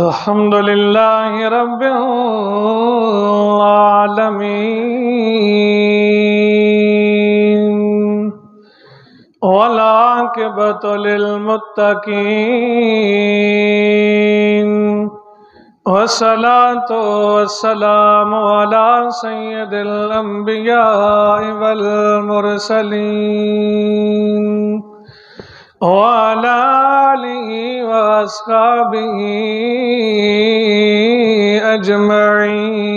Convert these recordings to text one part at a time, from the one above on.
الحمد لله رب العالمين والعاقبة للمتقين والصلاة والسلام على سيد الأنبياء والمرسلين وعلى آله وأصحابه أجمعين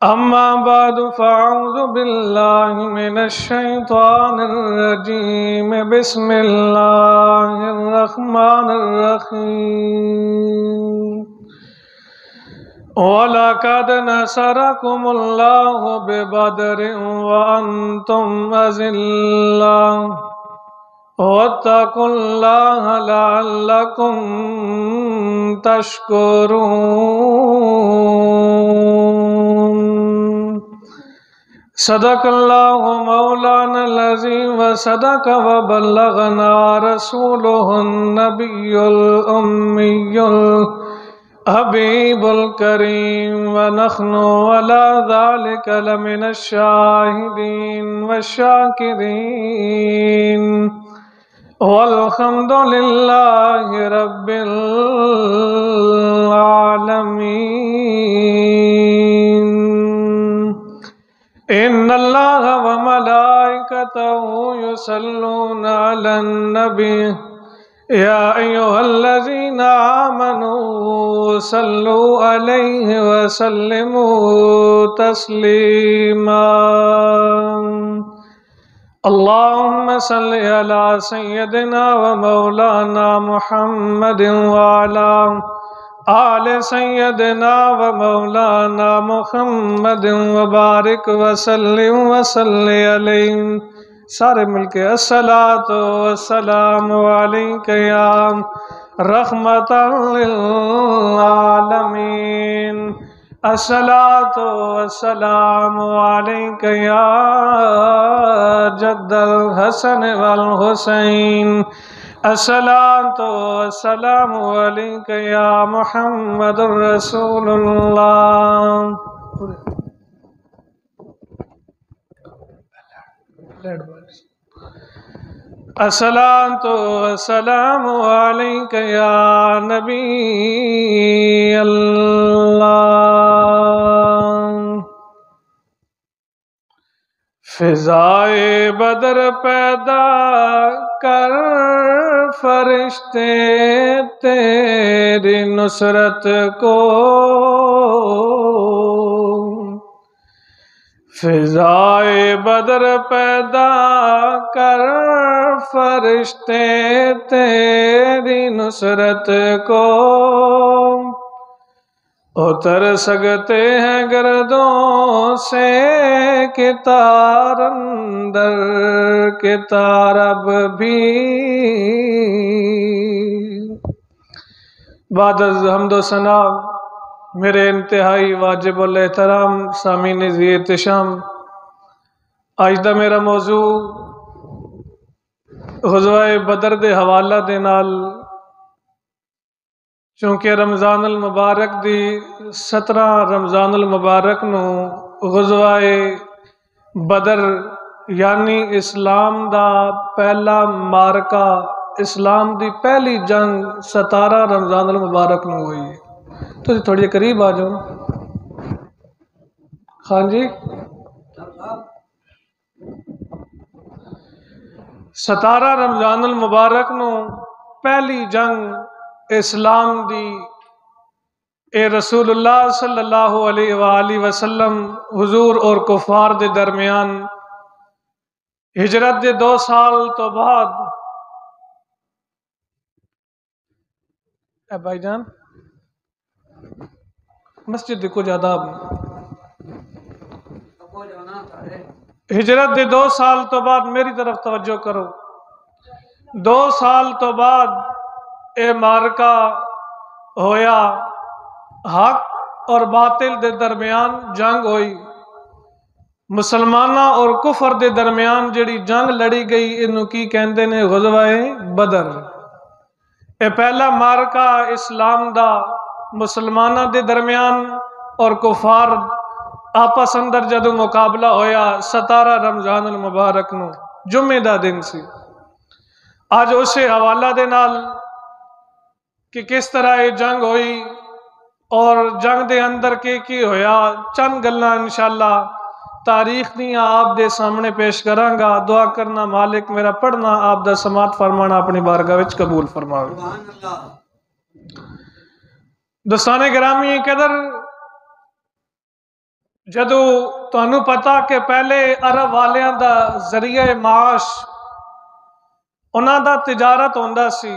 أما بعد فأعوذ بالله من الشيطان الرجيم بسم الله الرحمن الرحيم وَلَقَدْ نَصَرَكُمُ اللَّهُ بِبَدْرٍ وَأَنْتُمْ أَذِلَّةٌ وَاتَّقُوا اللَّهَ لَعَلَّكُمْ تَشْكُرُونَ صدق الله مولانا العظيم وصدق وبلغنا رسوله النبي الأمي حبیب الکریم ونحن ولا ذلك لمن الشاہدین والشاکرین والحمد للہ رب العالمین ان اللہ وملائکتہ یصلون علی النبی يا أيها الذين آمنوا صلوا عليه وسلموا تسليما اللهم صل على سيدنا ومولانا محمد وعلى آل سيدنا ومولانا محمد وبارك وسلم وصل عليه سارے مل کے الصلاۃ والسلام علیک یا رحمۃ للعالمین الصلاۃ والسلام علیک یا جد الحسن والحسین الصلاۃ والسلام علیک یا محمد رسول اللہ الصلاۃ والسلام علیک یا نبی اللہ فضائے بدر پیدا کر فرشتے تیری نصرت کو فضائے بدر پیدا کر فرشتے تیری نصرت کو اتر سکتے ہیں گردوں سے کہ تار اندر کے تارب بھی بعد از حمد و ثنا میرے انتہائی واجب الاحترام سامعین ذی احتشام آج دا میرا موضوع غزوہ بدر دے حوالہ دے نال چونکہ رمضان المبارک دی 17 رمضان المبارک نو غزوہ بدر یعنی اسلام دا پہلا مارکہ اسلام دی پہلی جنگ 17 رمضان المبارک نو ہوئی ہے تو تھوڑی قریب آ جاؤ خان جی 17 رمضان المبارک نو پہلی جنگ اسلام دی اے رسول اللہ صلی اللہ علیہ وآلہ وسلم حضور اور کفار دے درمیان ہجرت دے 2 سال تو بعد اے بھائی جان مسجد کو زیادہ ہجرت دے 2 سال تو بعد میری طرف توجہ کرو 2 سال تو بعد اے مارکہ ہویا حق اور باطل دے درمیان جنگ ہوئی مسلمانہ اور کفر دے درمیان جڑی جنگ لڑی گئی انہوں کی کہندے نے غزوہ بدر یہ پہلا مارکا اسلام دا مسلمانوں دے درمیان اور کفار آپس اندر جدو مقابلہ ہویا 17 رمضان المبارک نو جمعے دا دن سی۔ آج اسے حوالہ دے نال کہ کس طرح یہ جنگ ہوئی اور جنگ دے اندر کی ہویا چند گلاں انشاءاللہ تاریخ دیاں آپ دے سامنے پیش کراں گا۔ دعا کرنا مالک میرا پڑھنا آپ دا سماعت فرمانا اپنی بارگاہ وچ قبول فرماوے۔ دوستان گرامی قدر، جدو تانوں پتا کہ پہلے عرب والیاں دا ذریعہ معاش انہاں دا تجارت ہوندا سی۔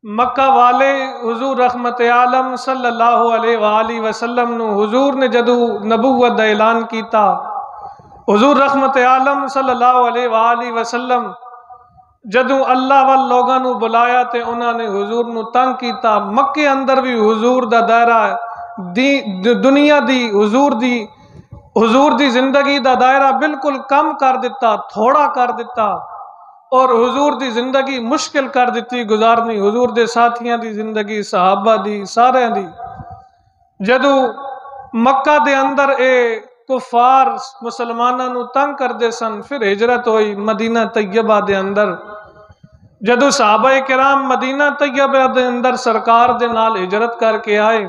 مکہ والے حضور رحمت عالم صلی اللہ علیہ وآلہ وسلم نو حضور نے جدو نبوت دا اعلان کیتا، حضور رحمت عالم صلی اللہ علیہ وآلہ وسلم جدو اللہ وال لوگاں نو بلایا تے انہاں نے حضور نو تنگ کیتا۔ مکے اندر بھی حضور دا دائرہ دنیا دی حضور دی زندگی دا دائرہ بالکل کم کر دیتا، تھوڑا کر دیتا، اور حضور دی زندگی مشکل کر دیتی گزارنی، حضور دے ساتھیاں دی زندگی، صحابہ دی، سارے دی۔ جدو مکہ دے اندر اے کفار مسلمانوں نو تنگ کر دے سن، پھر ہجرت ہوئی مدینہ طیبہ دے اندر۔ جدو صحابہ کرام مدینہ طیبہ دے اندر سرکار دے نال ہجرت کر کے آئے،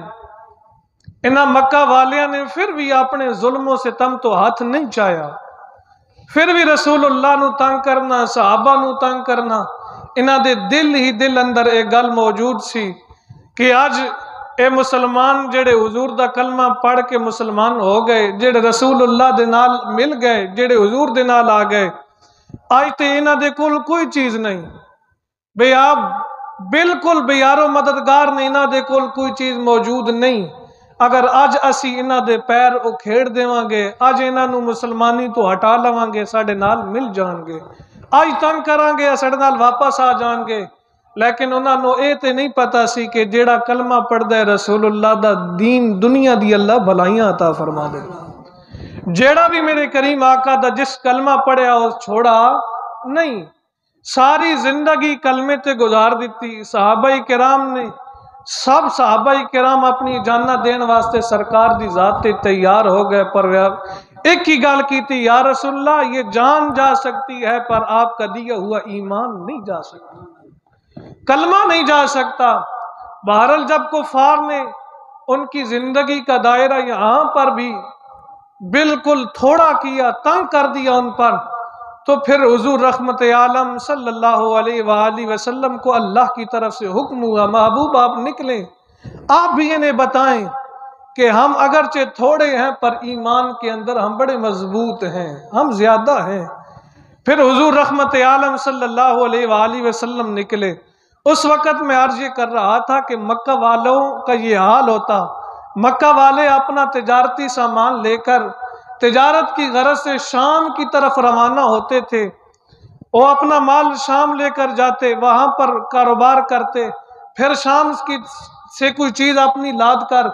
انہاں مکہ والیاں نے پھر بھی اپنے ظلم و ستم تو ہاتھ نہیں چایا، پھر بھی رسول اللہ نو تنگ کرنا، صحابہ نو تنگ کرنا۔ انہاں دے دل ہی دل اندر ایک گل موجود سی کہ آج اے مسلمان جڑے حضور دا کلمہ پڑھ کے مسلمان ہو گئے، جڑے رسول اللہ دے نال مل گئے، جڑے حضور دے نال آ گئے، آج تے انہاں دے کول کوئی چیز نہیں، بے آپ بالکل بے یارو مددگار نے، انہاں دے کول کوئی چیز موجود نہیں۔ اگر آج اسی انہاں دے پیر اکھیڑ دیواں گے، آج انہاں نو مسلمانی تو ہٹا لواں گے، ساڈے نال مل جان گے، آج تنگ کراں گے، ساڈے نال واپس آ جان گے۔ لیکن انہاں نو اے تے نہیں پتا سی کہ جیڑا کلمہ پڑھدا ہے رسول اللہ دا دین دنیا دی اللہ بھلائیاں عطا فرما دے۔ جیڑا بھی میرے کریم آقا دا جس کلمہ پڑھیا اس چھوڑا نہیں، ساری زندگی کلمے تے گزار دیتی۔ صحابہ کرام نے سب صحابہ کرام اپنی جانہ دین واسطے سرکار دی ذات تے تیار ہو گئے، پر ایک ہی گل کی تھی، یا رسول اللہ یہ جان جا سکتی ہے پر آپ کا دیا ہوا ایمان نہیں جا سکتا، کلمہ نہیں جا سکتا۔ بہرحال جب کفار نے ان کی زندگی کا دائرہ یہاں پر بھی بالکل تھوڑا کیا، تنگ کر دیا ان پر، تو پھر حضور رحمت عالم صلی اللہ علیہ وآلہ وسلم کو اللہ کی طرف سے حکم ہوا، محبوب آپ نکلیں، آپ بھی انہیں بتائیں کہ ہم اگرچہ تھوڑے ہیں پر ایمان کے اندر ہم بڑے مضبوط ہیں، ہم زیادہ ہیں۔ پھر حضور رحمت عالم صلی اللہ علیہ وآلہ وسلم نکلے۔ اس وقت میں عرض یہ کر رہا تھا کہ مکہ والوں کا یہ حال ہوتا، مکہ والے اپنا تجارتی سامان لے کر تجارت کی غرض سے شام کی طرف روانہ ہوتے تھے، وہ اپنا مال شام لے کر جاتے، وہاں پر کاروبار کرتے، پھر شام سے کوئی چیز اپنی لاد کر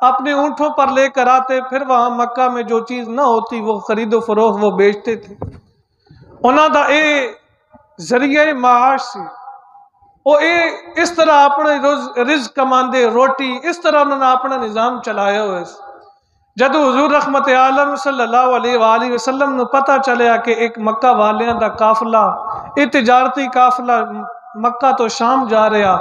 اپنے اونٹوں پر لے کر آتے، پھر وہاں مکہ میں جو چیز نہ ہوتی وہ خرید و فروخت وہ بیچتے تھے۔ انہاں دا اے ذریعہ معاش سی، وہ اس طرح اپنے رزق کماندے، روٹی اس طرح انہوں نے اپنا نظام چلایا ہوئے۔ جدو حضور رحمت عالم صلی اللہ علیہ وآلہ وسلم نے پتہ چلیا کہ ایک مکہ والیاں دا قافلہ، ایک تجارتی قافلہ مکہ تو شام جا رہا،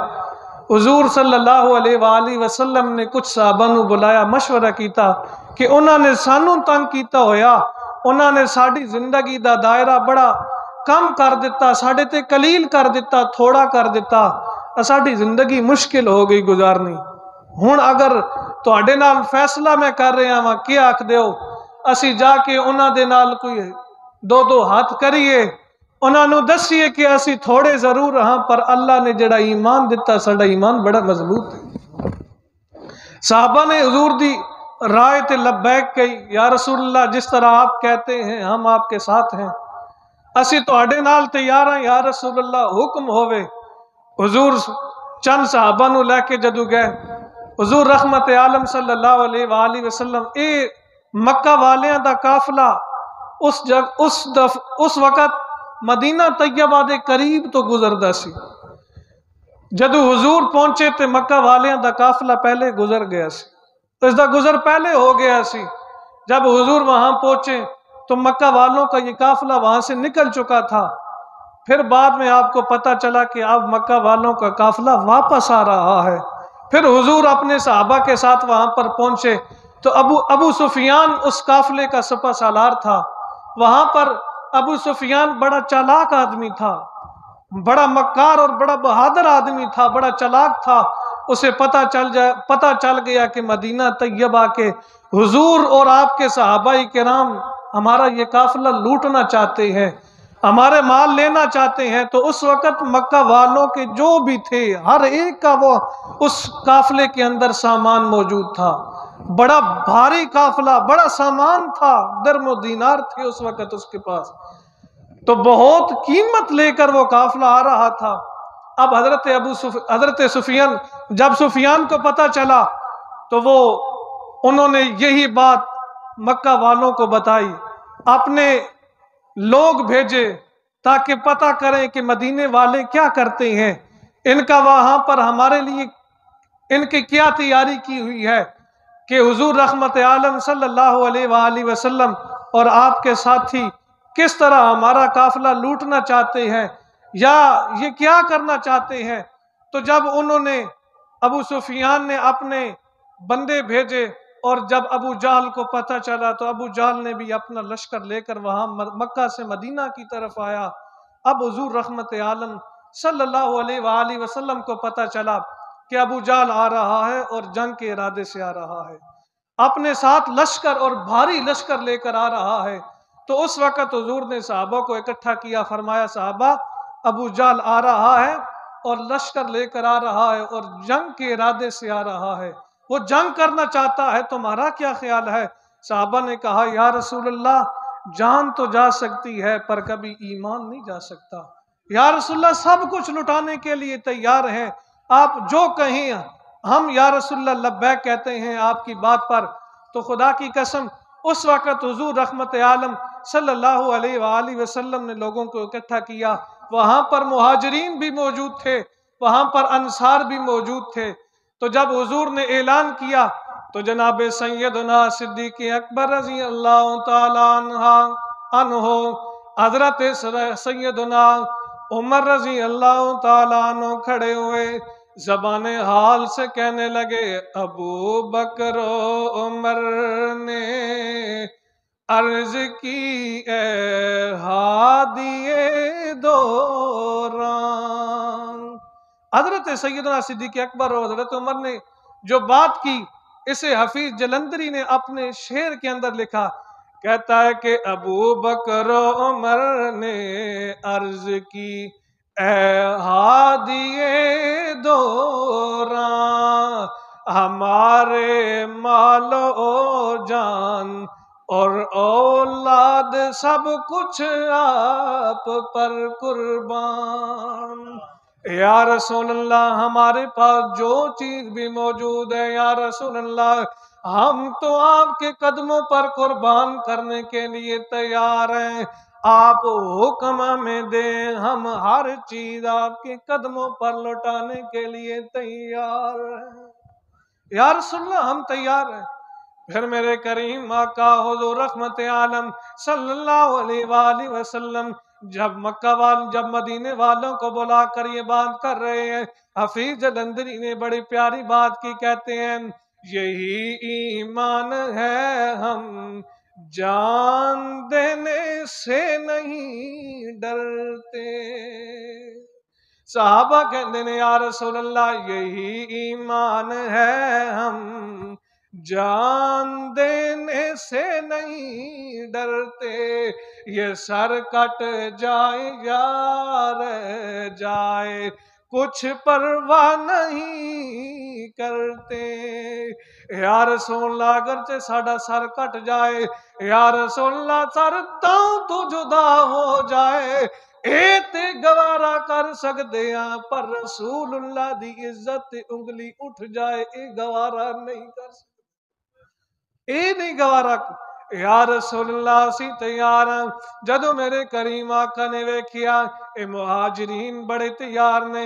حضور صلی اللہ علیہ وآلہ وسلم نے کچھ صحابہ نو بلایا، مشورہ کیتا کہ انہوں نے سانوں تنگ کیتا ہویا، انہوں نے ساڑی زندگی دا دائرہ بڑا کم کر دیتا، ساڑے تے قلیل کر دیتا، تھوڑا کر دیتا، ساڑی زندگی مشکل ہو گئی گزارنی۔ ہون اگر تواڈے نال فیصلہ میں کر رہے ہیں کیا آکھ دیو، اسی جا کے انہاں دے نال کوئی دو ہاتھ کریے، انہاں نو دسیے کہ اسی تھوڑے ضرور ہاں پر اللہ نے جڑا ایمان دیتا ساڈا ایمان بڑا مضبوط ہے۔ صحابہ نے حضور دی رائے تے لبیک کہی، یا رسول اللہ جس طرح آپ کہتے ہیں ہم آپ کے ساتھ ہیں، اسی تواڈے نال تیار ہیں یا رسول اللہ، حکم ہوئے۔ حضور چند صحابہ نو لے کے جدو گئے، حضور رحمت عالم صلی اللہ علیہ وآلہ وسلم اے مکہ والیاں دا قافلہ اس وقت مدینہ طیبہ دے قریب تو گزردا سی۔ جدو حضور پہنچے تے مکہ والیاں دا قافلہ پہلے گزر گیا سی، اس دا گزر پہلے ہو گیا سی۔ جب حضور وہاں پہنچے تو مکہ والوں کا یہ قافلہ وہاں سے نکل چکا تھا۔ پھر بعد میں آپ کو پتہ چلا کہ اب مکہ والوں کا قافلہ واپس آ رہا ہے۔ پھر حضور اپنے صحابہ کے ساتھ وہاں پر پہنچے تو ابو سفیان اس قافلے کا سپہ سالار تھا۔ وہاں پر ابو سفیان بڑا چالاک آدمی تھا، بڑا مکار اور بڑا بہادر آدمی تھا، بڑا چالاک تھا۔ اسے پتہ چل گیا کہ مدینہ طیبہ کے حضور اور آپ کے صحابہ کرام ہمارا یہ قافلہ لوٹنا چاہتے ہیں، ہمارے مال لینا چاہتے ہیں۔ تو اس وقت مکہ والوں کے جو بھی تھے ہر ایک کا وہ اس قافلے کے اندر سامان موجود تھا، بڑا بھاری قافلہ، بڑا سامان تھا، درم و دینار تھے اس وقت اس کے پاس، تو بہت قیمت لے کر وہ قافلہ آ رہا تھا۔ اب حضرت سفیان کو پتہ چلا تو انہوں نے یہی بات مکہ والوں کو بتائی، اپنے لوگ بھیجے تاکہ پتہ کریں کہ مدینے والے کیا کرتے ہیں، ان کا وہاں پر ہمارے لیے ان کی کیا تیاری کی ہوئی ہے، کہ حضور رحمت عالم صلی اللہ علیہ وآلہ وسلم اور آپ کے ساتھی کس طرح ہمارا قافلہ لوٹنا چاہتے ہیں یا یہ کیا کرنا چاہتے ہیں۔ تو جب ابو سفیان نے اپنے بندے بھیجے اور جب ابو جہل کو پتہ چلا تو ابو جہل نے بھی اپنا لشکر لے کر وہاں مکہ سے مدینہ کی طرف آیا۔ اب حضور رحمت عالم صلی اللہ علیہ وآلہ وسلم کو پتہ چلا کہ ابو جہل آ رہا ہے اور جنگ کے ارادے سے آ رہا ہے، اپنے ساتھ لشکر اور بھاری لشکر لے کر آ رہا ہے۔ تو اس وقت حضور نے صحابہ کو اکٹھا کیا، فرمایا صحابہ ابو جہل آ رہا ہے اور لشکر لے کر آ رہا ہے اور جنگ کے ارادے سے آ رہا ہے، وہ جنگ کرنا چاہتا ہے، تمہارا کیا خیال ہے؟ صحابہ نے کہا یا رسول اللہ جان تو جا سکتی ہے پر کبھی ایمان نہیں جا سکتا، یا رسول اللہ سب کچھ لٹانے کے لیے تیار ہیں، آپ جو کہیں ہم یا رسول اللہ لبیک کہتے ہیں آپ کی بات پر۔ تو خدا کی قسم اس وقت حضور رحمت عالم صلی اللہ علیہ وآلہ وسلم نے لوگوں کو اکٹھا کیا، وہاں پر مہاجرین بھی موجود تھے، وہاں پر انصار بھی موجود تھے۔ تو جب حضور نے اعلان کیا تو جناب سیدنا صدیق اکبر رضی اللہ تعالیٰ عنہ، حضرت سیدنا عمر رضی اللہ تعالیٰ عنہ کھڑے ہوئے، زبان حال سے کہنے لگے ابو بکر و عمر نے عرض کی اے ہادی دوران۔ حضرت سیدنا صدیق اکبر اور حضرت عمر نے جو بات کی، اسے حفیظ جلندری نے اپنے شعر کے اندر لکھا، کہتا ہے کہ ابو بکر و عمر نے عرض کی اے ہادی دوران، ہمارے مال و جان اور اولاد سب کچھ آپ پر قربان۔ یا رسول اللہ ہمارے پاس جو چیز بھی موجود ہے یا رسول اللہ ہم تو آپ کے قدموں پر قربان کرنے کے لیے تیار ہیں، آپ حکم ہمیں دیں، ہم ہر چیز آپ کے قدموں پر لوٹانے کے لیے تیار ہیں۔ یا رسول اللہ ہم تیار ہیں۔ پھر میرے کریم آقا حضور رحمت عالم صلی اللہ علیہ وآلہ وسلم جب مدینے والوں کو بلا کر یہ بات کر رہے ہیں، حفیظ جلندری نے بڑی پیاری بات کی، کہتے ہیں یہی ایمان ہے ہم جان دینے سے نہیں ڈرتے۔ صحابہ کہتے ہیں یا رسول اللہ یہی ایمان ہے ہم جان دینے سے نہیں ڈرتے، یہ سر کٹ جائے یا رہ جائے کچھ پرواہ نہیں کرتے۔ یا رسول اللہ اگرچہ ساڑھا سر کٹ جائے، یا رسول اللہ سر تو جدا ہو جائے، اے تے گوارا کر سکتے ہیں، پر رسول اللہ دی عزت انگلی اٹھ جائے اے گوارا نہیں کر سکتے، اے نہیں گوارا۔ یا رسول اللہ سی تیار ہیں۔ جدو میرے کریم آقا نے ویکھیا اے مہاجرین بڑے تیار نے،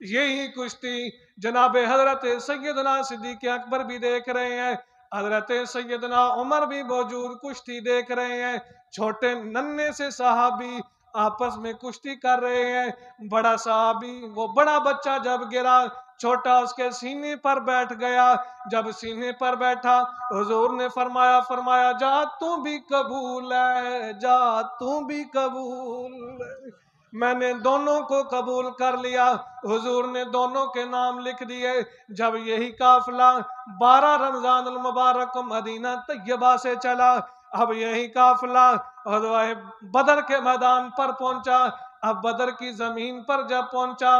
یہی کشتی جناب حضرت سیدنا صدیق اکبر بھی دیکھ رہے ہیں، حضرت سیدنا عمر بھی موجود کشتی دیکھ رہے ہیں، چھوٹے ننھے سے صحابی آپس میں کشتی کر رہے ہیں۔ بڑا صحابی، وہ بڑا بچہ جب گرا، چھوٹا اس کے سینے پر بیٹھ گیا۔ جب سینے پر بیٹھا، حضور نے فرمایا جا تو بھی قبول ہے، جا تو بھی قبول ہے۔ میں نے دونوں کو قبول کر لیا۔ حضور نے دونوں کے نام لکھ دیے۔ جب یہی قافلہ 12 رمضان المبارک کو مدینہ طیبہ سے چلا، اب یہی قافلہ بدر کے میدان پر پہنچا۔ اب بدر کی زمین پر جب پہنچا،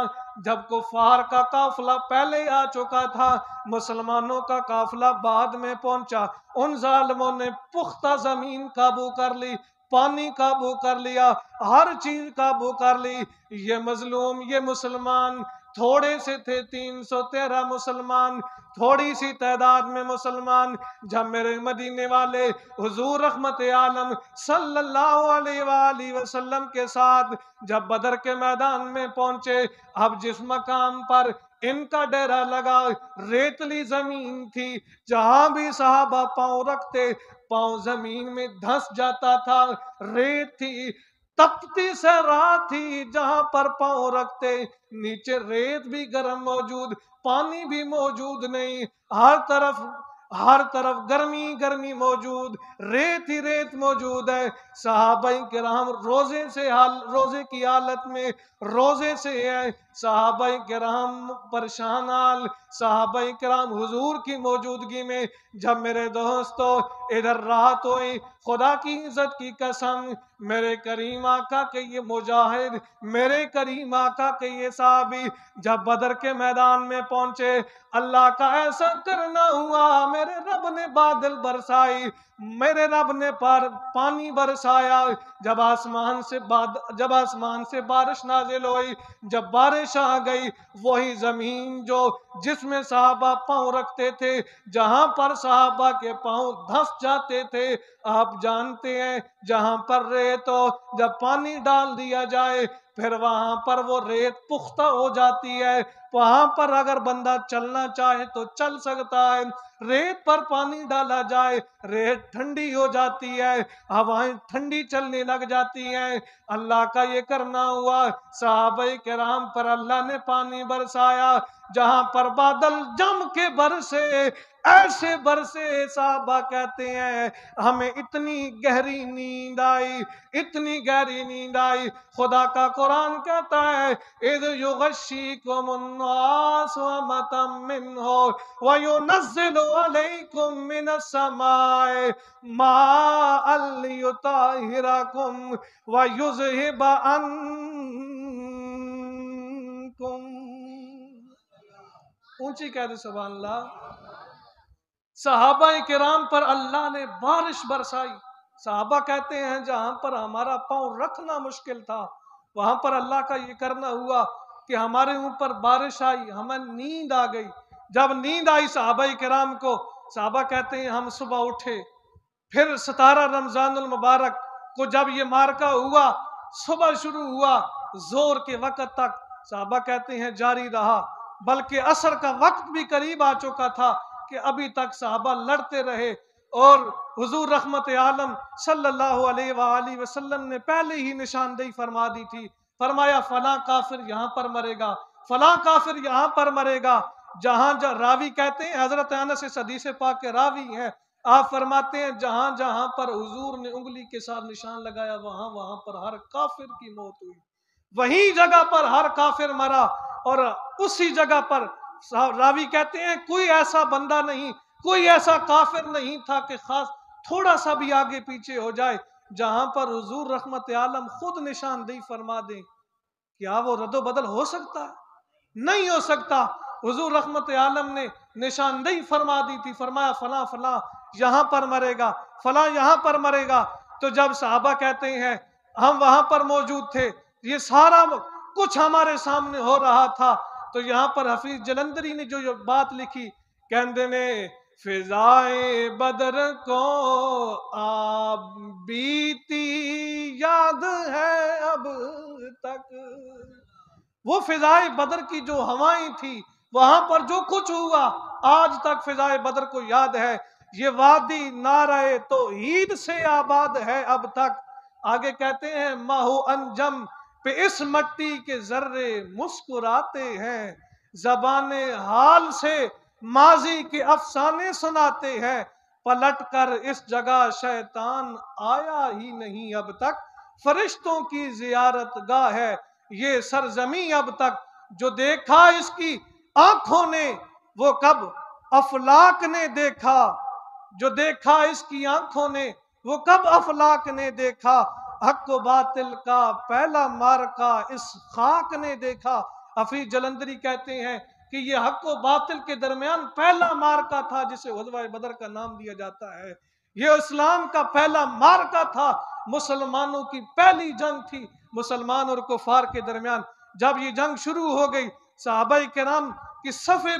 جب کفار کا قافلہ پہلے آ چکا تھا، مسلمانوں کا قافلہ بعد میں پہنچا، ان ظالموں نے پختہ زمین قابو کر لی، پانی قابو کر لیا، ہر چیز قابو کر لی۔ یہ مظلوم، یہ مسلمان تھوڑے سے تھے، 313 مسلمان، تھوڑی سی تعداد میں مسلمان۔ جب میرے مدینے والے حضور رحمت عالم صلی اللہ علیہ وآلہ وسلم کے ساتھ جب بدر کے میدان میں پہنچے، اب جس مقام پر ان کا ڈیرا لگا ریتلی زمین تھی، جہاں بھی صحابہ پاؤں رکھتے پاؤں زمین میں دھنس جاتا تھا، ریت تھی، تپتی صحرا تھی، جہاں پر پاؤں رکھتے نیچے ریت بھی گرم موجود، پانی بھی موجود نہیں، ہر طرف گرمی گرمی موجود، ریت ہی ریت موجود ہے۔ صحابہ کرام روزے کی حالت میں روزے سے ہے، صحابہ کرام پریشان حال، صحابہ کرام حضور کی موجودگی میں۔ جب میرے دوستو ادھر رات ہوئی، خدا کی عزت کی قسم، میرے کریم آقا کے یہ مجاہد، میرے کریم آقا کے یہ صحابی جب بدر کے میدان میں پہنچے، اللہ کا ایسا کرنا ہوا، میرے رب نے بادل برسائی، میرے رب نے پانی برسایا۔ جب آسمان سے بارش نازل ہوئی، جب بارش آ گئی، وہی زمین جس میں صحابہ پاؤں رکھتے تھے، جہاں پر صحابہ کے پاؤں دھس جاتے تھے، آپ جانتے ہیں جہاں پر ریت ہو، جب پانی ڈال دیا جائے پھر وہاں پر وہ ریت پختہ ہو جاتی ہے، وہاں پر اگر بندہ چلنا چاہے تو چل سکتا ہے۔ ریت پر پانی ڈالا جائے، ریت ٹھنڈی ہو جاتی ہے، ہوائیں ٹھنڈی چلنے لگ جاتی ہیں۔ اللہ کا یہ کرنا ہوا، صحابہ کرام پر اللہ نے پانی برسایا، جہاں پر بادل جم کے برسے، ایسے برسے، صحابہ کہتے ہیں ہمیں اتنی گہری نیند آئی، اتنی گہری نیند آئی۔ خدا کا قرآن کہتا ہے اِذْ يُغَشِّيكُمُ النُّعَاسُ أَمَنَةً مِّنْهُ وَيُنَزِّلُ عَلَيْكُم مِّنَ السَّمَاءِ مَاءً لِّيُطَهِّرَكُمْ وَيُذْهِبَ عَنكُمْ۔ اونچی کہہ دے سبحان اللہ۔ صحابہ کرام پر اللہ نے بارش برسائی۔ صحابہ کہتے ہیں جہاں پر ہمارا پاؤں رکھنا مشکل تھا، وہاں پر اللہ کا یہ کرنا ہوا کہ ہمارے اوپر بارش آئی، ہمیں نیند آ گئی۔ جب نیند آئی صحابہ کرام کو، صحابہ کہتے ہیں ہم صبح اٹھے، پھر 17 رمضان المبارک کو جب یہ مارکہ ہوا، صبح شروع ہوا، زور کے وقت تک صحابہ کہتے ہیں جاری رہا، بلکہ عصر کا وقت بھی قریب آ چکا تھا کہ ابھی تک صحابہ لڑتے رہے، اور حضور رحمت عالم صلی اللہ علیہ وآلہ وسلم نے پہلے ہی نشاندہی فرما دی تھی، فرمایا فلاں کافر یہاں پر مرے گا، فلاں کافر یہاں پر مرے گا۔ جہاں راوی کہتے ہیں، حضرت انس اس حدیث پاک کے راوی ہیں، آپ فرماتے ہیں جہاں جہاں پر حضور نے انگلی کے ساتھ نشان لگایا، وہاں وہاں پر ہر کافر کی موت ہوئی، وہی جگہ پر ہر کافر مرا، اور اسی جگہ پر راوی کہتے ہیں کوئی ایسا بندہ نہیں، کوئی ایسا کافر نہیں تھا کہ خاص تھوڑا سا بھی آگے پیچھے ہو جائے، جہاں پر حضور رحمت عالم خود نشاندہی فرما دیں۔ کیا وہ رد و بدل ہو سکتا ہے؟ نہیں ہو سکتا۔ حضور رحمت عالم نے نشاندہی فرما دی تھی، فرمایا فلاں فلاں یہاں پر مرے گا، فلاں یہاں پر مرے گا۔ تو جب صحابہ کہتے ہیں ہم وہاں پر موجود تھے، یہ سارا کچھ ہمارے سامنے ہو رہا تھا، تو یہاں پر حفیظ جلندری نے جو بات لکھی، کہندے نے فضائے بدر کو آپ بیتی یاد ہے اب تک، وہ فضائے بدر کی جو ہوائیں تھی، وہاں پر جو کچھ ہوا آج تک فضائے بدر کو یاد ہے۔ یہ وادی نعرہ توحید سے آباد ہے اب تک۔ آگے کہتے ہیں ماہو انجم پہ اس مٹی کے ذرے مسکراتے ہیں، زبان حال سے ماضی کے افسانے سناتے ہیں، پلٹ کر اس جگہ شیطان آیا ہی نہیں اب تک، فرشتوں کی زیارت گاہ ہے یہ سرزمین اب تک، جو دیکھا اس کی آنکھوں نے وہ کب افلاک نے دیکھا، جو دیکھا اس کی آنکھوں نے وہ کب افلاک نے دیکھا، حق و باطل کا پہلا معرکہ اس خاک نے دیکھا۔ حفیظ جلندری کہتے ہیں کہ یہ حق و باطل کے درمیان پہلا معرکہ تھا جسے غزوہ بدر کا نام دیا جاتا ہے۔ یہ اسلام کا پہلا معرکہ تھا، مسلمانوں کی پہلی جنگ تھی مسلمان اور کفار کے درمیان۔ جب یہ جنگ شروع ہو گئی، صحابہ کرام کی صفیں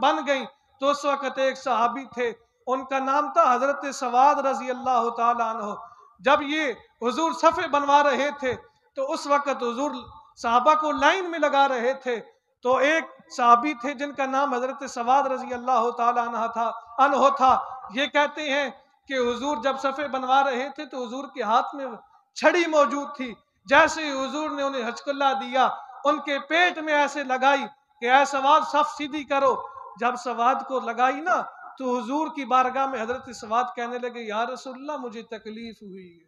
بن گئیں، تو اس وقت ایک صحابی تھے، ان کا نام تھا حضرت سواد رضی اللہ تعالیٰ عنہ۔ جب یہ حضور صفیں بنوا رہے تھے تو اس وقت حضور صحابہ کو لائن میں لگا رہے تھے، تو ایک صحابی تھے جن کا نام حضرت سواد رضی اللہ تعالیٰ عنہ تھا۔ یہ کہتے ہیں کہ حضور جب صفیں بنوا رہے تھے تو حضور کے ہاتھ میں چھڑی موجود تھی، جیسے ہی حضور نے انہیں ہچکلا دیا، ان کے پیٹ میں ایسے لگائی کہ اے سواد صف سیدھی کرو۔ جب سواد کو لگائی نا تو حضور کی بارگاہ میں حضرت سواد کہنے لگے یا رسول اللہ مجھے تکلیف ہوئی ہے۔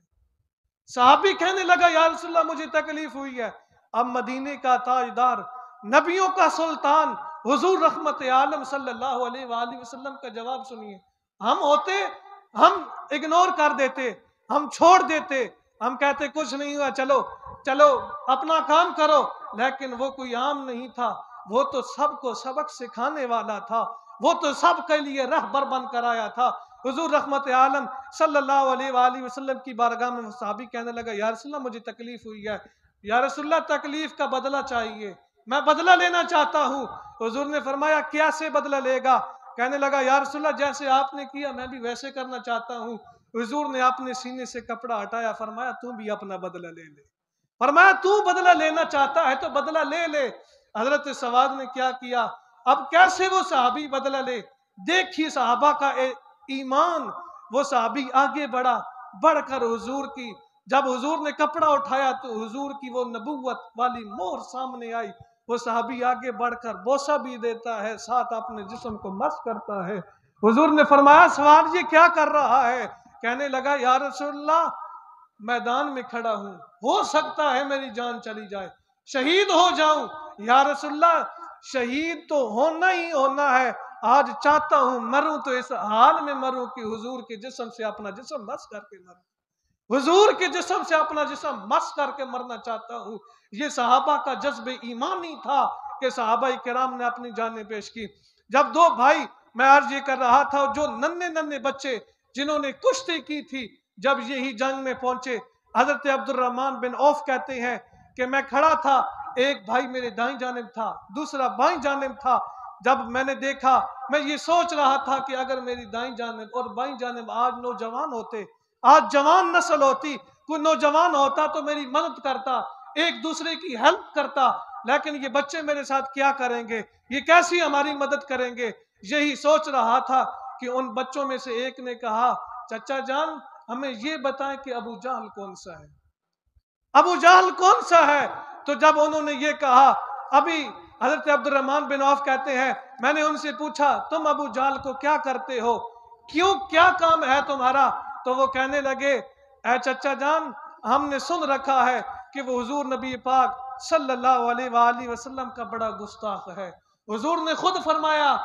صحابی کہنے لگا یا رسول اللہ مجھے تکلیف ہوئی ہے۔ اب مدینے کا تاجدار، نبیوں کا سلطان حضور رحمت عالم صلی اللہ علیہ وآلہ وسلم کا جواب سنیے۔ ہم ہوتے ہم اگنور کر دیتے، ہم چھوڑ دیتے، ہم کہتے کچھ نہیں ہوا، چلو چلو اپنا کام کرو، لیکن وہ کوئی عام نہیں تھا، وہ تو سب کو سبق سکھانے والا تھا، وہ تو سب کے لیے رہبر بن کر آیا تھا۔ حضور رحمت عالم صلی اللہ علیہ وآلہ وسلم کی بارگاہ میں وہ صحابی کہنے لگا یا رسول اللہ مجھے تکلیف ہوئی ہے، یا رسول اللہ تکلیف کا بدلہ چاہیے، میں بدلہ لینا چاہتا ہوں۔ حضور نے فرمایا کیسے بدلہ لے گا؟ کہنے لگا یا رسول اللہ جیسے آپ نے کیا میں بھی ویسے کرنا چاہتا ہوں۔ حضور نے اپنے سینے سے کپڑا ہٹایا، فرمایا تو بھی اپنا بدلہ لے لے، فرمایا تو بدلہ لینا چاہتا ہے تو بدلہ لے لے۔ حضرت سواد نے کیا کیا؟ اب کیسے وہ صحابی بدلہ لے؟ دیکھیے صحابہ کا ایمان، وہ صحابی آگے بڑھ کر حضور کی، جب حضور نے کپڑا اٹھایا تو حضور کی وہ نبوت والی مہر سامنے آئی، وہ صحابی آگے بڑھ کر بوسہ بھی دیتا ہے، ساتھ اپنے جسم کو مس کرتا ہے۔ حضور نے فرمایا سواد یہ کیا کر رہا ہے؟ کہنے لگا یا رسول اللہ میدان میں کھڑا ہوں، ہو سکتا ہے میری جان چلی جائے، شہید ہو جاؤں۔ یا رسول اللہ شہید تو ہونا ہی ہونا ہے، آج چاہتا ہوں مروں تو اس حال میں مروں کہ حضور کے جسم سے اپنا جسم مس کر کے مروں، حضور کے جسم سے اپنا جسم مس کر کے مرنا چاہتا ہوں۔ یہ صحابہ کا جذب ایمانی تھا کہ صحابہ کرام نے اپنی جانیں پیش کی۔ جب دو بھائی، میں عرض یہ کر رہا تھا، جو ننھے بچے جنہوں نے کشتی کی تھی، جب یہی جنگ میں پہنچے، حضرت عبد الرحمن بن عوف کہتے ہیں کہ میں کھڑا تھا، ایک بھائی میرے دائیں جانب تھا، دوسرا بائیں جانب تھا۔ جب میں نے دیکھا، میں یہ سوچ رہا تھا کہ اگر میری دائیں جانب اور بائیں جانب آج نوجوان ہوتے، آج جوان نسل ہوتی، کوئی نوجوان ہوتا تو میری مدد کرتا، ایک دوسرے کی ہیلپ کرتا، لیکن یہ بچے میرے ساتھ کیا کریں گے، یہ کیسی ہماری مدد کریں گے؟ یہی سوچ رہا تھا کہ ان بچوں میں سے ایک نے کہا چچا جان ہمیں یہ بتائیں کہ ابو جہل کون سا ہے، ابو جہل کون سا ہے؟ تو جب انہوں نے یہ کہا، ابھی حضرت عبد الرحمن بن عوف کہتے ہیں میں نے ان سے پوچھا تم ابو جہل کو کیا کرتے ہو، کیوں، کیا کام ہے تمہارا؟ تو وہ کہنے لگے اے چچا جان ہم نے سن رکھا ہے کہ وہ حضور نبی پاک صلی اللہ علیہ وآلہ وسلم کا بڑا گستاخ ہے۔ حضور نے خود فرمایا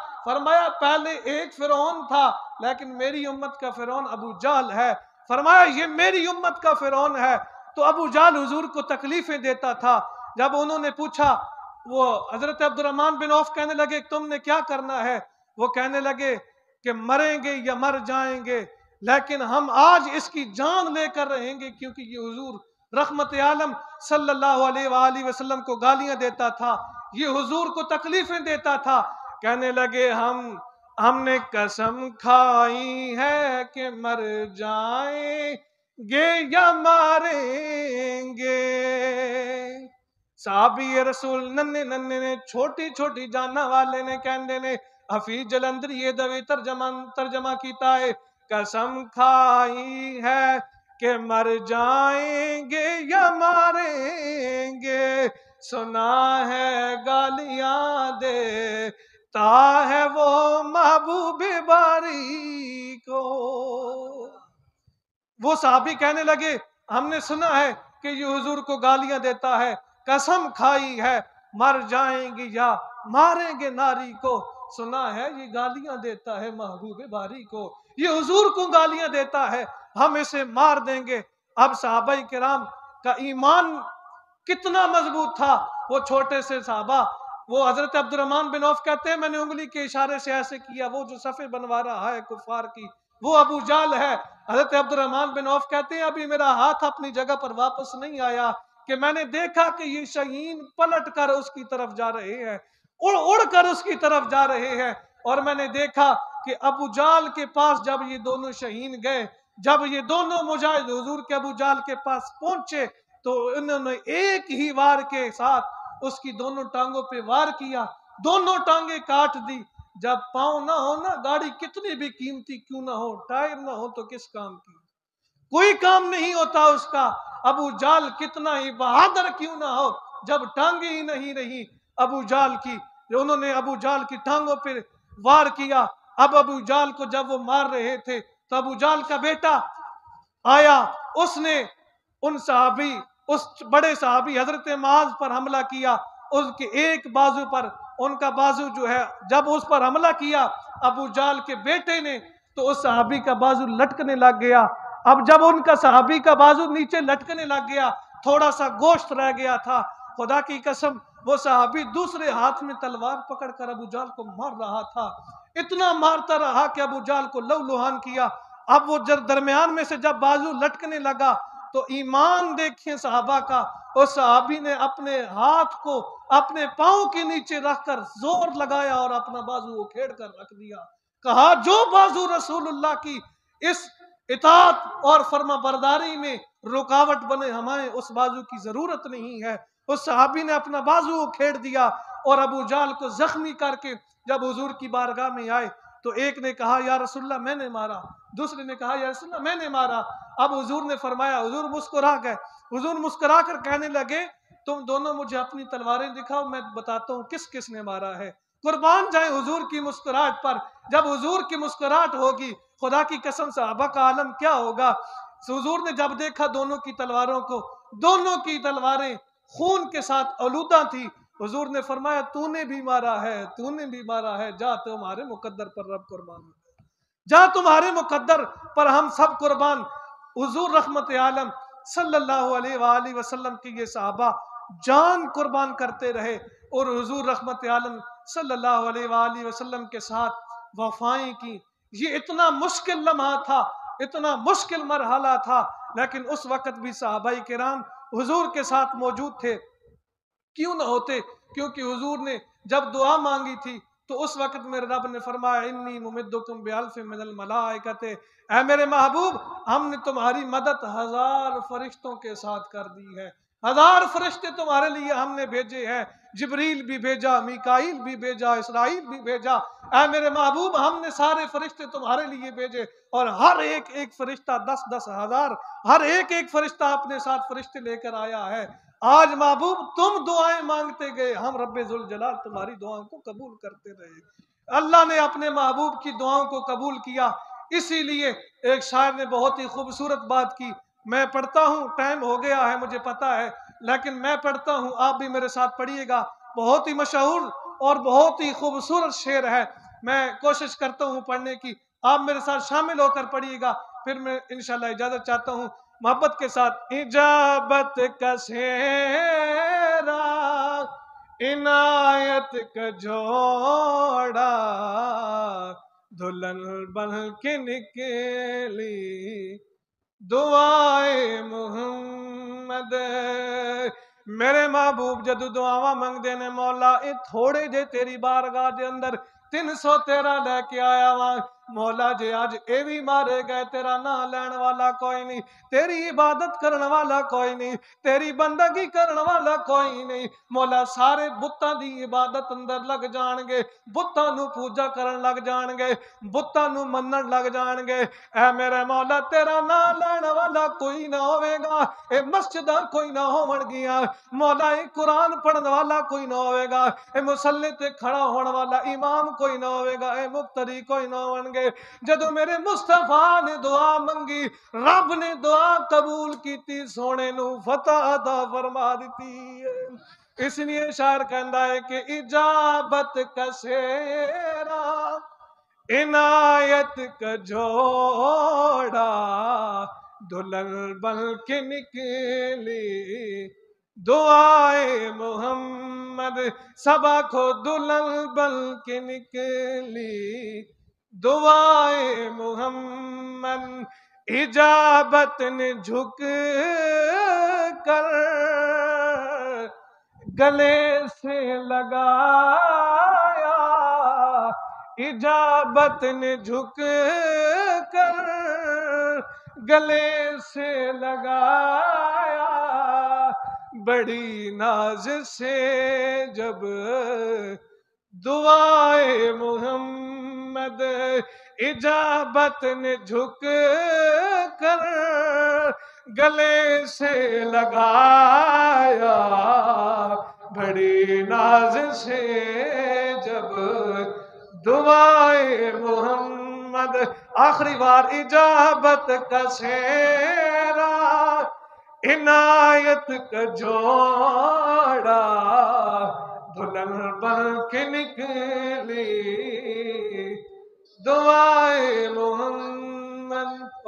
پہلے ایک فرعون تھا لیکن میری امت کا فرعون ابو جہل ہے، فرمایا یہ میری امت کا فرعون ہے۔ تو ابو جہل حضور کو تکلیفیں دیتا تھا۔ جب انہوں نے پوچھا، وہ حضرت عبد الرحمن بن عوف کہنے لگے تم نے کیا کرنا ہے؟ وہ کہنے لگے کہ مریں گے یا مر جائیں گے، لیکن ہم آج اس کی جان لے کر رہیں گے، کیونکہ یہ حضور رحمت عالم صلی اللہ علیہ وآلہ وسلم کو گالیاں دیتا تھا، یہ حضور کو تکلیفیں دیتا تھا۔ کہنے لگے ہم نے قسم کھائی ہے کہ مر جائیں گے یا ماریں گے، صحابی رسول ننے ننے نے چھوٹی چھوٹی جانا والے نے کہندے نے حفیظ جلندری یہ دوی ترجمہ کیتا ہے قسم کھائی ہے کہ مر جائیں گے یا ماریں گے سنا ہے گالیاں دیتا ہے وہ محبوب باری کو۔ وہ صحابی کہنے لگے ہم نے سنا ہے کہ یہ حضور کو گالیاں دیتا ہے، قسم کھائی ہے مر جائیں گے یا ماریں گے ناری کو، سنا ہے یہ گالیاں دیتا ہے محبوب باری کو، یہ حضور کو گالیاں دیتا ہے، ہم اسے مار دیں گے۔ اب صحابہ کرام کا ایمان کتنا مضبوط تھا، وہ چھوٹے سے صحابہ، وہ حضرت عبد الرحمن بن عوف کہتے ہیں میں نے انگلی کے اشارے سے ایسے کیا، وہ جو صفیں بنوا رہا ہے کفار کی وہ ابو جہل ہے۔ حضرت عبد الرحمن بن عوف کہتے ہیں ابھی میرا ہاتھ اپنی جگہ پر واپس نہیں آیا کہ میں نے دیکھا کہ یہ شہین پلٹ کر اس کی طرف جا رہے ہیں، اڑ کر اس کی طرف جا رہے ہیں، اور میں نے دیکھا کہ ابو جہل کے پاس جب یہ دونوں شہین گئے، جب یہ دونوں مجاہد حضور کے ابو جہل کے پاس پہنچے تو انہوں نے ایک ہی وار کے ساتھ اس کی دونوں ٹانگوں پہ وار کیا، دونوں ٹانگیں کاٹ دی۔ جب پاؤں نہ ہو نا، گاڑی کتنی بھی قیمتی کیوں نہ ہو، ٹائر نہ ہو تو کس کام کی، کوئی کام نہیں ہوتا اس کا۔ ابو جہل کتنا ہی بہادر کیوں نہ ہو، جب ٹانگیں ہی نہیں رہی ابو جہل کی، انہوں نے ابو جہل کی ٹانگوں پہ وار کیا۔ اب ابو جہل کو جب وہ مار رہے تھے تو ابو جہل کا بیٹا آیا، اس نے ان صحابی، اس بڑے صحابی حضرت معاذ پر حملہ کیا، اس کے ایک بازو پر، ان کا بازو جو ہے جب اس پر حملہ کیا ابو جہل کے بیٹے نے تو اس صحابی کا بازو لٹکنے لگ گیا۔ اب جب ان کا صحابی کا بازو نیچے لٹکنے لگ گیا، تھوڑا سا گوشت رہ گیا تھا، خدا کی قسم وہ صحابی دوسرے ہاتھ میں تلوار پکڑ کر ابو جہل کو مار رہا تھا، اتنا مارتا رہا کہ ابو جہل کو لو لوہان کیا۔ اب وہ درمیان میں سے جب بازو لٹکنے لگا تو ایمان دیکھیں صحابہ کا، اس صحابی نے اپنے ہاتھ کو اپنے پاؤں کے نیچے رکھ کر زور لگایا اور اپنا بازو اکھیڑ کر رکھ دیا، کہا جو بازو رسول اللہ کی اس اطاعت اور فرما برداری میں رکاوٹ بنے ہمیں اس بازو کی ضرورت نہیں ہے۔ اس صحابی نے اپنا بازو اکھیڑ دیا اور ابو جہل کو زخمی کر کے جب حضور کی بارگاہ میں آئے تو ایک نے کہا یا رسول اللہ میں نے مارا، دوسرے نے کہا یا رسول اللہ میں نے مارا۔ اب حضور نے فرمایا، حضور مسکرا گئے، حضور مسکرا کر کہنے لگے تم دونوں مجھے اپنی تلواریں دکھاؤ، میں بتاتا ہوں کس کس نے مارا ہے۔ قربان جائیں حضور کی مسکراہٹ پر، جب حضور کی مسکراہٹ ہوگی خدا کی قسم صحابہ کا عالم کیا ہوگا۔ حضور نے جب دیکھا دونوں کی تلواروں کو، دونوں کی تلواریں خون کے ساتھ آلودہ تھی، حضور نے فرمایا تو نے بھی مارا ہے، تو نے بھی مارا ہے، جا تمہارے مقدر پر رب قربان ہو، جا تمہارے مقدر پر ہم سب قربان۔ حضور رحمت عالم صلی اللہ علیہ وآلہ وسلم کے یہ صحابہ جان قربان کرتے رہے اور حضور رحمت عالم صلی اللہ علیہ وآلہ وسلم کے ساتھ وفائیں کی۔ یہ اتنا مشکل لمحہ تھا، اتنا مشکل مرحلہ تھا، لیکن اس وقت بھی صحابہ کرام حضور کے ساتھ موجود تھے۔ کیوں نہ ہوتے؟ کیونکہ حضور نے جب دعا مانگی تھی تو اس وقت میرے رب نے فرمایا انی ممدکم بِأَلْفٍ مِّنَ الْمَلَائِکَةِ، اے میرے محبوب ہم نے تمہاری مدد 1000 فرشتوں کے ساتھ کر دی ہے، 1000 فرشتے تمہارے لیے ہم نے بھیجے ہیں، جبریل بھی بھیجا، میکائیل بھی بھیجا، اسرائیل بھی بھیجا، اے میرے محبوب ہم نے سارے فرشتے تمہارے لیے بھیجے، اور ہر ایک فرشتہ 10-10 ہزار، ہر ایک فرشتہ اپنے ساتھ فرشتے لے کر آیا ہے۔ آج محبوب تم دعائیں مانگتے گئے، ہم رب ذوالجلال تمہاری دعاؤں کو قبول کرتے رہے۔ اللہ نے اپنے محبوب کی دعاؤں کو قبول کیا، اسی لیے ایک شاعر نے بہت ہی خوبصورت بات کی، میں پڑھتا ہوں، ٹائم ہو گیا ہے مجھے پتا ہے، لیکن میں پڑھتا ہوں آپ بھی میرے ساتھ پڑھیے گا، بہت ہی مشہور اور بہت ہی خوبصورت شعر ہے، میں کوشش کرتا ہوں پڑھنے کی، آپ میرے ساتھ شامل ہو کر پڑھیے گا، پھر میں انشاءاللہ اجازت چاہتا ہوں محبت کے ساتھ۔ اجابت کا سہرا عنایت کا جوڑا دلہن بن کے نکلی دعائے محمد، میرے محبوب جدو دعاواں منگ دینے مولا اے تھوڑے جے تیری بارگاہ دے اندر 313 لے کے آیا وہاں، مولا جے آج اے بھی مارے گئے تیرا نا لین والا کوئی نہیں، تیری عبادت کرن والا کوئی نہیں، تیری بندگی کرن والا کوئی نہیں، مولا سارے بتاں دی عبادت اندر لگ جان گے، بتاں نو پوجا کرن لگ جان گے، بتاں نو منن لگ جان گے۔ اے میرے مولا تیرا نا لین والا کوئی نہ ہوئے گا، اے مسجداں کوئی نہ ہون گیاں، مولا اے قرآن پڑھن والا کوئی نہ ہوئے گا، اے مصلی تے کھڑا ہون والا امام کوئی نہ ہوئے گا، اے مقتدی کوئی نہ ہون گے۔ جدو میرے مصطفیٰ نے دعا منگی، رب نے دعا قبول کیتی، سونے نو فتح عطا فرما دیتی ہے۔ اس لیے شاعر کہندا ہے کہ اجابت کا سیرا عنایت کا جوڑا، دلہن بن کے نکلی دعائے محمد، صبا کو دلہن بن کے نکلی دعائے محمد، اجابت نے جھک کر گلے سے لگایا، اجابت نے جھک کر گلے سے لگایا، بڑی ناز سے جب دعائے محمد، اجابت نے جھک کر گلے سے لگایا، بڑی ناز سے جب دعائے محمد۔ آخری بار اجابت کا سیرا عنایت کا جوڑا، دلہن بن کے نکلی دعائے محمد۔